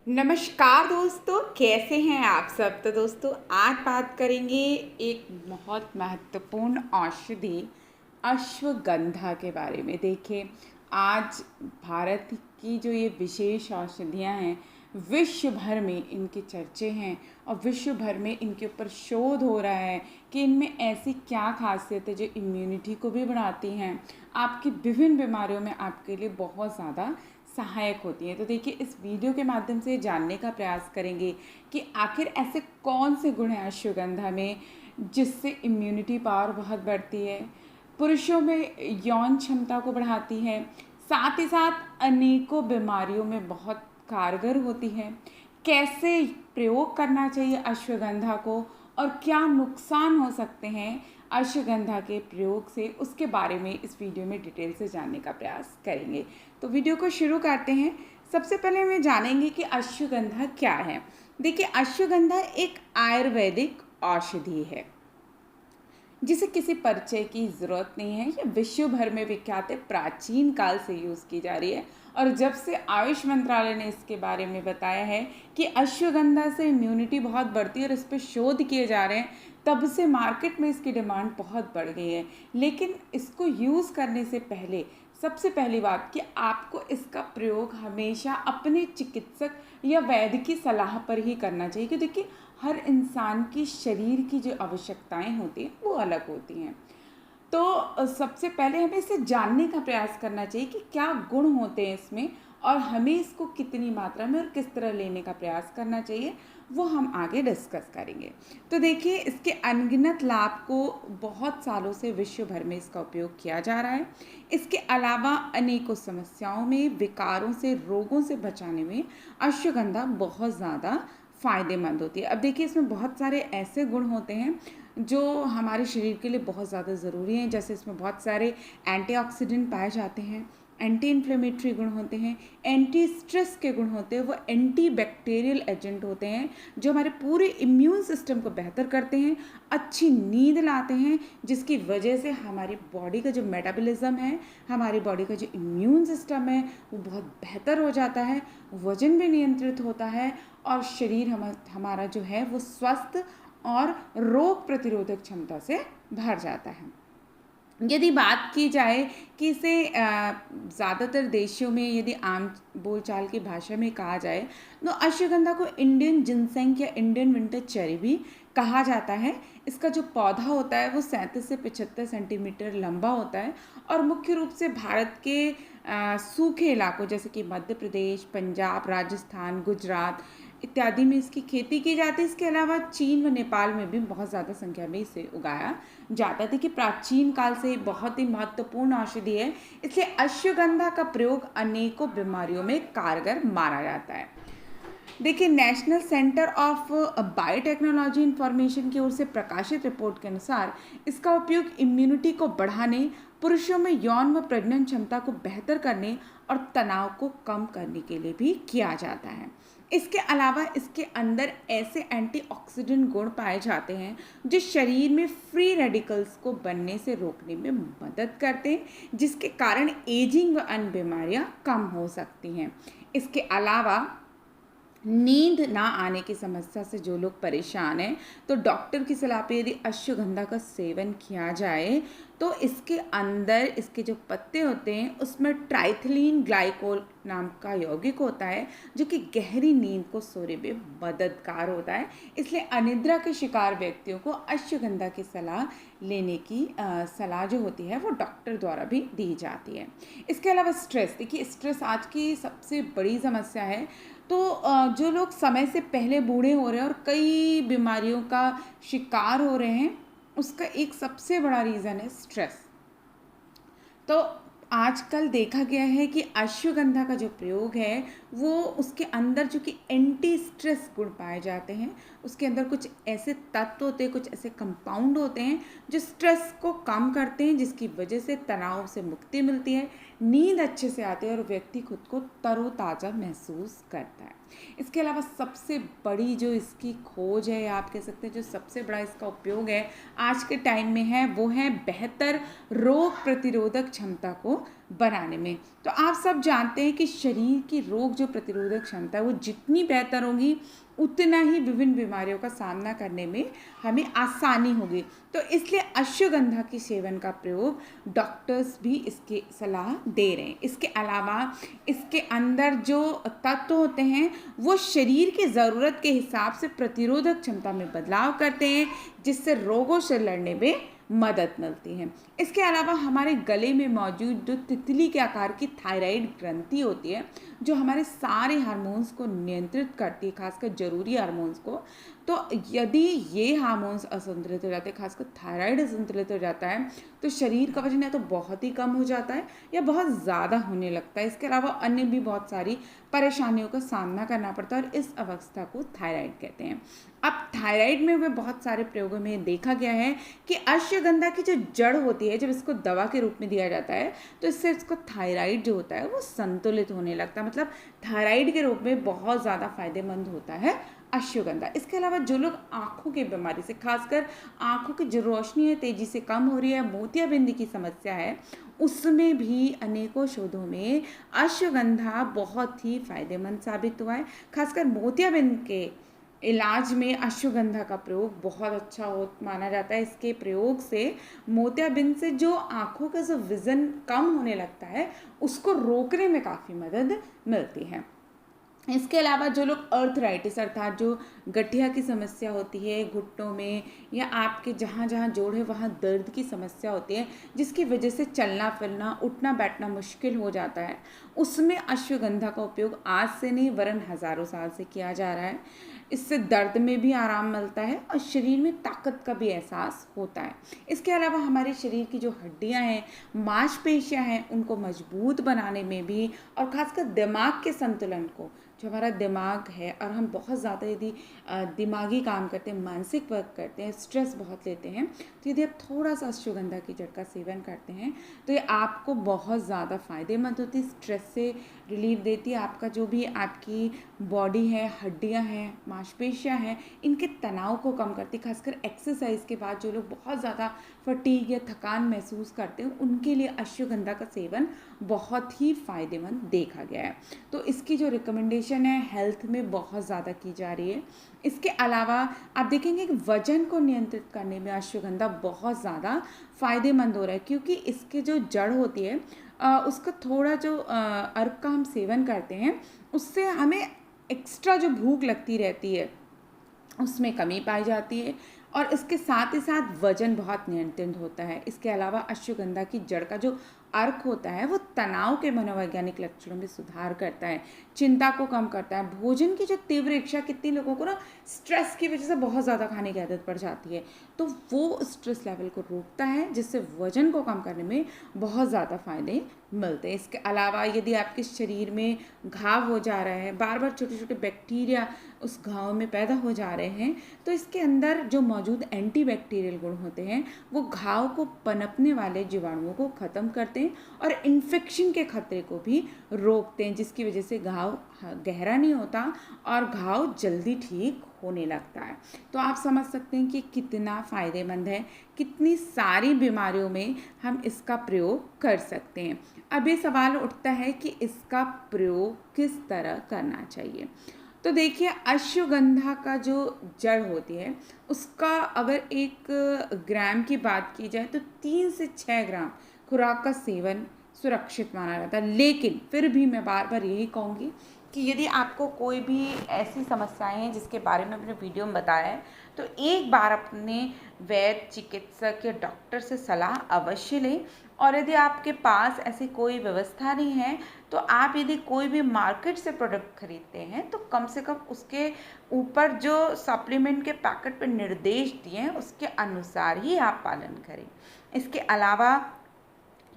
नमस्कार दोस्तों, कैसे हैं आप सब। तो दोस्तों आज बात करेंगे एक बहुत महत्वपूर्ण औषधि अश्वगंधा के बारे में। देखिए, आज भारत की जो ये विशेष औषधियाँ हैं, विश्व भर में इनके चर्चे हैं और विश्व भर में इनके ऊपर शोध हो रहा है कि इनमें ऐसी क्या खासियत है जो इम्यूनिटी को भी बढ़ाती हैं, आपकी विभिन्न बीमारियों में आपके लिए बहुत ज़्यादा सहायक होती हैं। तो देखिए, इस वीडियो के माध्यम से जानने का प्रयास करेंगे कि आखिर ऐसे कौन से गुण हैं अश्वगंधा में जिससे इम्यूनिटी पावर बहुत बढ़ती है, पुरुषों में यौन क्षमता को बढ़ाती है, साथ ही साथ अनेकों बीमारियों में बहुत कारगर होती है। कैसे प्रयोग करना चाहिए अश्वगंधा को और क्या नुकसान हो सकते हैं अश्वगंधा के प्रयोग से, उसके बारे में इस वीडियो में डिटेल से जानने का प्रयास करेंगे। तो वीडियो को शुरू करते हैं। सबसे पहले हमें जानेंगे कि अश्वगंधा क्या है। देखिए, अश्वगंधा एक आयुर्वेदिक औषधि है जिसे किसी परिचय की ज़रूरत नहीं है। ये विश्व भर में विख्यात है, प्राचीन काल से यूज़ की जा रही है। और जब से आयुष मंत्रालय ने इसके बारे में बताया है कि अश्वगंधा से इम्यूनिटी बहुत बढ़ती है और इस पर शोध किए जा रहे हैं, तब से मार्केट में इसकी डिमांड बहुत बढ़ गई है। लेकिन इसको यूज़ करने से पहले सबसे पहली बात कि आपको इसका प्रयोग हमेशा अपने चिकित्सक या वैद्य की सलाह पर ही करना चाहिए, क्योंकि देखिए, हर इंसान की शरीर की जो आवश्यकताएं होती हैं वो अलग होती हैं। तो सबसे पहले हमें इसे जानने का प्रयास करना चाहिए कि क्या गुण होते हैं इसमें और हमें इसको कितनी मात्रा में और किस तरह लेने का प्रयास करना चाहिए, वो हम आगे डिस्कस करेंगे। तो देखिए, इसके अनगिनत लाभ को बहुत सालों से विश्व भर में इसका उपयोग किया जा रहा है। इसके अलावा अनेकों समस्याओं में, विकारों से, रोगों से बचाने में अश्वगंधा बहुत ज़्यादा फ़ायदेमंद होती है। अब देखिए, इसमें बहुत सारे ऐसे गुण होते हैं जो हमारे शरीर के लिए बहुत ज़्यादा ज़रूरी हैं। जैसे इसमें बहुत सारे एंटीऑक्सीडेंट पाए जाते हैं, एंटी इन्फ्लेमेटरी गुण होते हैं, एंटी स्ट्रेस के गुण होते हैं, वो एंटी बैक्टीरियल एजेंट होते हैं जो हमारे पूरे इम्यून सिस्टम को बेहतर करते हैं, अच्छी नींद लाते हैं, जिसकी वजह से हमारी बॉडी का जो मेटाबॉलिज्म है, हमारी बॉडी का जो इम्यून सिस्टम है, वो बहुत बेहतर हो जाता है, वजन भी नियंत्रित होता है और शरीर हमारा जो है वो स्वस्थ और रोग प्रतिरोधक क्षमता से भर जाता है। यदि बात की जाए कि इसे ज़्यादातर देशों में यदि आम बोलचाल की भाषा में कहा जाए तो अश्वगंधा को इंडियन जिनसेंग या इंडियन विंटर चेरी भी कहा जाता है। इसका जो पौधा होता है वो 37 से 75 सेंटीमीटर लंबा होता है और मुख्य रूप से भारत के सूखे इलाकों जैसे कि मध्य प्रदेश, पंजाब, राजस्थान, गुजरात इत्यादि में इसकी खेती की जाती है। इसके अलावा चीन व नेपाल में भी बहुत ज़्यादा संख्या में इसे उगाया जाता था कि प्राचीन काल से बहुत ही महत्वपूर्ण औषधि है, इसलिए अश्वगंधा का प्रयोग अनेकों बीमारियों में कारगर माना जाता है। देखिए, national centre of biotechnology information की ओर से प्रकाशित रिपोर्ट के अनुसार इसका उपयोग इम्यूनिटी को बढ़ाने, पुरुषों में यौन व प्रजनन क्षमता को बेहतर करने और तनाव को कम करने के लिए भी किया जाता है। इसके अलावा इसके अंदर ऐसे एंटीऑक्सीडेंट गुण पाए जाते हैं जो शरीर में फ्री रेडिकल्स को बनने से रोकने में मदद करते हैं, जिसके कारण एजिंग व अन्य बीमारियां कम हो सकती हैं। इसके अलावा नींद ना आने की समस्या से जो लोग परेशान हैं, तो डॉक्टर की सलाह पे यदि अश्वगंधा का सेवन किया जाए तो इसके अंदर इसके जो पत्ते होते हैं उसमें ट्राइथिलीन ग्लाइकोल नाम का यौगिक होता है जो कि गहरी नींद को सोने में मददगार होता है। इसलिए अनिद्रा के शिकार व्यक्तियों को अश्वगंधा की सलाह लेने की सलाह जो होती है वो डॉक्टर द्वारा भी दी जाती है। इसके अलावा स्ट्रेस, देखिए स्ट्रेस आज की सबसे बड़ी समस्या है। तो जो लोग समय से पहले बूढ़े हो रहे हैं और कई बीमारियों का शिकार हो रहे हैं, उसका एक सबसे बड़ा रीज़न है स्ट्रेस। तो आजकल देखा गया है कि अश्वगंधा का जो प्रयोग है वो उसके अंदर जो कि एंटी स्ट्रेस गुण पाए जाते हैं, उसके अंदर कुछ ऐसे तत्व होते हैं, कुछ ऐसे कंपाउंड होते हैं जो स्ट्रेस को कम करते हैं, जिसकी वजह से तनाव से मुक्ति मिलती है, नींद अच्छे से आती है और व्यक्ति खुद को तरोताज़ा महसूस करता है। इसके अलावा सबसे बड़ी जो इसकी खोज है या आप कह सकते हैं जो सबसे बड़ा इसका उपयोग है आज के टाइम में है, वो है बेहतर रोग प्रतिरोधक क्षमता को बनाने में। तो आप सब जानते हैं कि शरीर की रोग जो प्रतिरोधक क्षमता है वो जितनी बेहतर होगी, उतना ही विभिन्न बीमारियों का सामना करने में हमें आसानी होगी। तो इसलिए अश्वगंधा के सेवन का प्रयोग डॉक्टर्स भी इसकी सलाह दे रहे हैं। इसके अलावा इसके अंदर जो तत्व होते हैं वो शरीर की ज़रूरत के हिसाब से प्रतिरोधक क्षमता में बदलाव करते हैं, जिससे रोगों से लड़ने में मदद मिलती है। इसके अलावा हमारे गले में मौजूद जो तितली के आकार की थायराइड ग्रंथि होती है, जो हमारे सारे हार्मोन्स को नियंत्रित करती है, खासकर जरूरी हार्मोन्स को। तो यदि ये हार्मोन्स असंतुलित हो जाते हैं, खासकर थायराइड असंतुलित हो जाता है, तो शरीर का वजन या तो बहुत ही कम हो जाता है या बहुत ज़्यादा होने लगता है। इसके अलावा अन्य भी बहुत सारी परेशानियों का सामना करना पड़ता है और इस अवस्था को थायराइड कहते हैं। अब थायराइड में हुए बहुत सारे प्रयोगों में देखा गया है कि अश्वगंधा की जो जड़ होती है, जब इसको दवा के रूप में दिया जाता है तो इससे इसको थायराइड जो होता है वो संतुलित होने लगता है। मतलब थायराइड के रूप में बहुत ज़्यादा फायदेमंद होता है अश्वगंधा। इसके अलावा जो लोग आँखों की बीमारी से, खासकर आँखों की जो रोशनी है तेजी से कम हो रही है, मोतियाबिंद की समस्या है, उसमें भी अनेकों शोधों में अश्वगंधा बहुत ही फायदेमंद साबित हुआ है। खासकर मोतियाबिंद के इलाज में अश्वगंधा का प्रयोग बहुत अच्छा माना जाता है। इसके प्रयोग से मोतियाबिंद से जो आँखों का जो विज़न कम होने लगता है उसको रोकने में काफ़ी मदद मिलती है। इसके अलावा जो लोग अर्थराइटिस अर्थात जो गठिया की समस्या होती है घुटनों में, या आपके जहाँ जहाँ जोड़ है वहाँ दर्द की समस्या होती है, जिसकी वजह से चलना फिरना उठना बैठना मुश्किल हो जाता है, उसमें अश्वगंधा का उपयोग आज से नहीं वरन हज़ारों साल से किया जा रहा है। इससे दर्द में भी आराम मिलता है और शरीर में ताकत का भी एहसास होता है। इसके अलावा हमारे शरीर की जो हड्डियाँ हैं, मांसपेशियाँ हैं, उनको मजबूत बनाने में भी, और ख़ासकर दिमाग के संतुलन को, जो हमारा दिमाग है और हम बहुत ज़्यादा यदि दिमागी काम करते हैं, मानसिक वर्क करते हैं, स्ट्रेस बहुत लेते हैं, तो यदि आप थोड़ा सा अश्वगंधा की जड़ का सेवन करते हैं तो ये आपको बहुत ज़्यादा फ़ायदेमंद होती है, स्ट्रेस से रिलीफ देती है। आपका जो भी आपकी बॉडी है, हड्डियां हैं, मांसपेशियां हैं, इनके तनाव को कम करती है। खासकर एक्सरसाइज के बाद जो लोग बहुत ज़्यादा फटीग या थकान महसूस करते हैं, उनके लिए अश्वगंधा का सेवन बहुत ही फ़ायदेमंद देखा गया है। तो इसकी जो रिकमेंडेशन है हेल्थ में बहुत ज़्यादा की जा रही है। इसके अलावा आप देखेंगे कि वजन को नियंत्रित करने में अश्वगंधा बहुत ज़्यादा फ़ायदेमंद हो रहा है, क्योंकि इसके जो जड़ होती है उसका थोड़ा जो अर्क का हम सेवन करते हैं, उससे हमें एक्स्ट्रा जो भूख लगती रहती है उसमें कमी पाई जाती है, और इसके साथ ही साथ वजन बहुत नियंत्रित होता है। इसके अलावा अश्वगंधा की जड़ का जो अर्क होता है वो तनाव के मनोवैज्ञानिक लक्षणों में सुधार करता है, चिंता को कम करता है। भोजन की जो तीव्र इच्छा, कितनी लोगों को ना स्ट्रेस की वजह से बहुत ज़्यादा खाने की आदत पड़ जाती है, तो वो स्ट्रेस लेवल को रोकता है, जिससे वजन को कम करने में बहुत ज़्यादा फायदे मिलते हैं। इसके अलावा यदि आपके शरीर में घाव हो जा रहा है, बार बार छोटे छोटे बैक्टीरिया उस घाव में पैदा हो जा रहे हैं, तो इसके अंदर जो मौजूद एंटीबैक्टीरियल गुण होते हैं वो घाव को पनपने वाले जीवाणुओं को ख़त्म करते हैं और इन्फेक्शन के खतरे को भी रोकते हैं, जिसकी वजह से घाव गहरा नहीं होता और घाव जल्दी ठीक होने लगता है। तो आप समझ सकते हैं कि कितना फ़ायदेमंद है, कितनी सारी बीमारियों में हम इसका प्रयोग कर सकते हैं। अब ये सवाल उठता है कि इसका प्रयोग किस तरह करना चाहिए। तो देखिए, अश्वगंधा का जो जड़ होती है उसका अगर 1 ग्राम की बात की जाए तो 3 से 6 ग्राम खुराक का सेवन सुरक्षित माना जाता है। लेकिन फिर भी मैं बार बार यही कहूँगी कि यदि आपको कोई भी ऐसी समस्याएं हैं जिसके बारे में अपने वीडियो में बताया है, तो एक बार अपने वैद्य, चिकित्सक या डॉक्टर से सलाह अवश्य लें। और यदि आपके पास ऐसी कोई व्यवस्था नहीं है तो आप यदि कोई भी मार्केट से प्रोडक्ट खरीदते हैं तो कम से कम उसके ऊपर जो सप्लीमेंट के पैकेट पर निर्देश दिए हैं उसके अनुसार ही आप पालन करें। इसके अलावा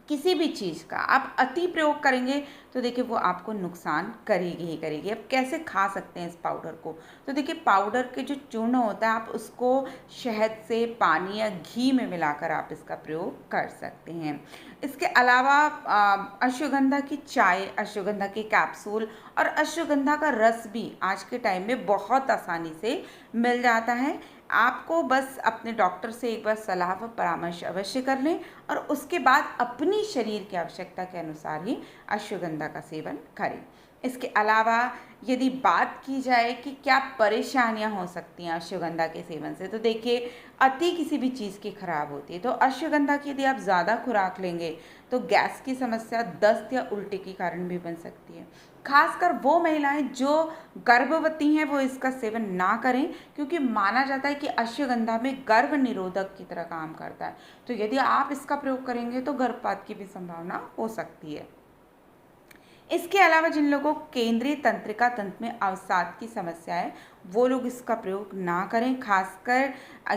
किसी भी चीज़ का आप अति प्रयोग करेंगे तो देखिए वो आपको नुकसान करेगी ही करेगी। अब कैसे खा सकते हैं इस पाउडर को? तो देखिए पाउडर के जो चूर्ण होता है आप उसको शहद से, पानी या घी में मिलाकर आप इसका प्रयोग कर सकते हैं। इसके अलावा अश्वगंधा की चाय, अश्वगंधा के कैप्सूल और अश्वगंधा का रस भी आज के टाइम में बहुत आसानी से मिल जाता है। आपको बस अपने डॉक्टर से एक बार सलाह व परामर्श अवश्य कर लें और उसके बाद अपनी शरीर की आवश्यकता के अनुसार ही अश्वगंधा का सेवन करें। इसके अलावा यदि बात की जाए कि क्या परेशानियां हो सकती हैं अश्वगंधा के सेवन से, तो देखिए अति किसी भी चीज़ की खराब होती है। तो अश्वगंधा की यदि आप ज़्यादा खुराक लेंगे तो गैस की समस्या, दस्त या उल्टी के कारण भी बन सकती है। खासकर वो महिलाएं जो गर्भवती हैं वो इसका सेवन ना करें, क्योंकि माना जाता है कि अश्वगंधा में गर्भ निरोधक की तरह काम करता है। तो यदि आप इसका प्रयोग करेंगे तो गर्भपात की भी संभावना हो सकती है। इसके अलावा जिन लोगों को केंद्रीय तंत्रिका तंत्र में अवसाद की समस्या है वो लोग इसका प्रयोग ना करें। खासकर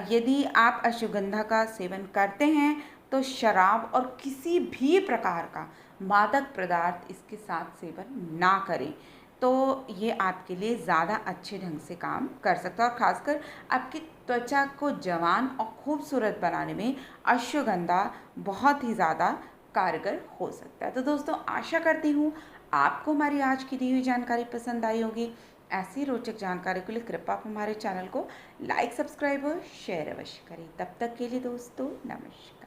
यदि आप अश्वगंधा का सेवन करते हैं तो शराब और किसी भी प्रकार का मादक पदार्थ इसके साथ सेवन ना करें। तो ये आपके लिए ज़्यादा अच्छे ढंग से काम कर सकता है और ख़ासकर आपकी त्वचा को जवान और खूबसूरत बनाने में अश्वगंधा बहुत ही ज़्यादा कारगर हो सकता है। तो दोस्तों आशा करती हूँ आपको हमारी आज की दी हुई जानकारी पसंद आई होगी। ऐसी रोचक जानकारी के लिए कृपया आप हमारे चैनल को लाइक, सब्सक्राइब और शेयर अवश्य करें। तब तक के लिए दोस्तों नमस्कार।